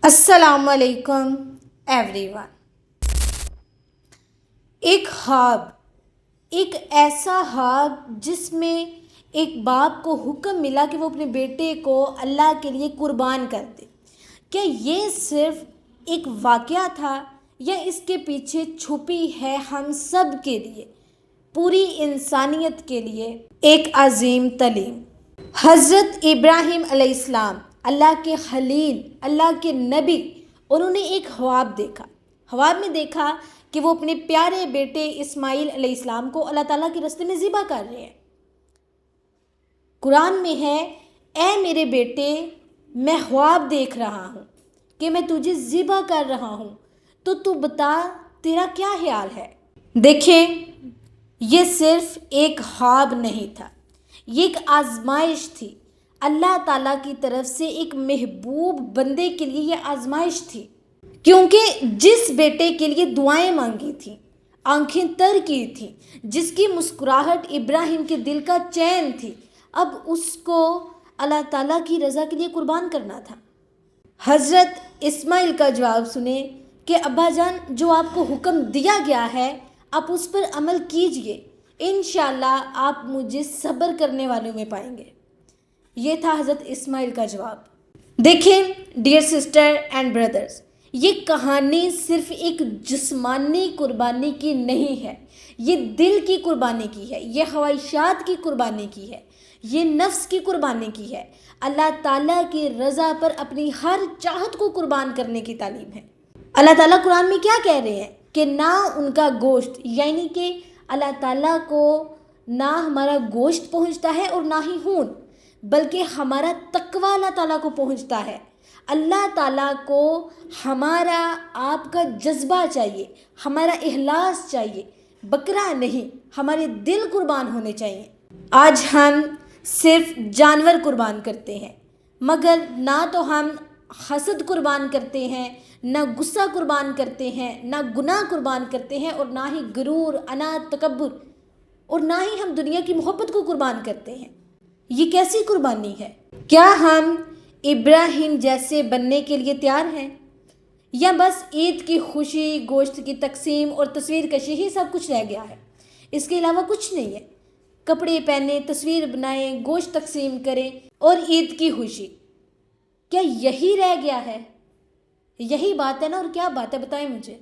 السلام علیکم every one. ایک خواب، ایک ایسا خواب جس میں ایک باپ کو حکم ملا کہ وہ اپنے بیٹے کو اللہ کے لیے قربان کر دے۔ کیا یہ صرف ایک واقعہ تھا یا اس کے پیچھے چھپی ہے ہم سب کے لیے، پوری انسانیت کے لیے ایک عظیم تعلیم؟ حضرت ابراہیم علیہ السلام، اللہ کے خلیل، اللہ کے نبی، انہوں نے ایک خواب دیکھا۔ خواب میں دیکھا کہ وہ اپنے پیارے بیٹے اسماعیل علیہ السلام کو اللہ تعالیٰ کے راستے میں ذبح کر رہے ہیں۔ قرآن میں ہے، اے میرے بیٹے، میں خواب دیکھ رہا ہوں کہ میں تجھے ذبح کر رہا ہوں، تو بتا تیرا کیا خیال ہے؟ دیکھیں، یہ صرف ایک خواب نہیں تھا، یہ ایک آزمائش تھی۔ اللہ تعالیٰ کی طرف سے ایک محبوب بندے کے لیے یہ آزمائش تھی، کیونکہ جس بیٹے کے لیے دعائیں مانگی تھیں، آنکھیں تر کی تھیں، جس کی مسکراہٹ ابراہیم کے دل کا چین تھی، اب اس کو اللہ تعالیٰ کی رضا کے لیے قربان کرنا تھا۔ حضرت اسماعیل کا جواب سنیں کہ ابا جان، جو آپ کو حکم دیا گیا ہے آپ اس پر عمل کیجئے، انشاءاللہ آپ مجھے صبر کرنے والوں میں پائیں گے۔ یہ تھا حضرت اسماعیل کا جواب۔ دیکھیں ڈیئر سسٹر اینڈ بردرز، یہ کہانی صرف ایک جسمانی قربانی کی نہیں ہے، یہ دل کی قربانی کی ہے، یہ خواہشات کی قربانی کی ہے، یہ نفس کی قربانی کی ہے، اللہ تعالیٰ کی رضا پر اپنی ہر چاہت کو قربان کرنے کی تعلیم ہے۔ اللہ تعالیٰ قرآن میں کیا کہہ رہے ہیں کہ نہ ان کا گوشت، یعنی کہ اللہ تعالیٰ کو نہ ہمارا گوشت پہنچتا ہے اور نہ ہی خون، بلکہ ہمارا تقوی اللہ تعالیٰ کو پہنچتا ہے۔ اللہ تعالیٰ کو ہمارا آپ کا جذبہ چاہیے، ہمارا اخلاص چاہیے، بکرا نہیں، ہمارے دل قربان ہونے چاہیے۔ آج ہم صرف جانور قربان کرتے ہیں، مگر نہ تو ہم حسد قربان کرتے ہیں، نہ غصہ قربان کرتے ہیں، نہ گناہ قربان کرتے ہیں، اور نہ ہی غرور، اناد، تکبر، اور نہ ہی ہم دنیا کی محبت کو قربان کرتے ہیں۔ یہ کیسی قربانی ہے؟ کیا ہم ابراہیم جیسے بننے کے لیے تیار ہیں، یا بس عید کی خوشی، گوشت کی تقسیم اور تصویر کشی ہی سب کچھ رہ گیا ہے؟ اس کے علاوہ کچھ نہیں ہے۔ کپڑے پہنیں، تصویر بنائیں، گوشت تقسیم کریں اور عید کی خوشی، کیا یہی رہ گیا ہے؟ یہی بات ہے نا؟ اور کیا بات ہے، بتائیں مجھے۔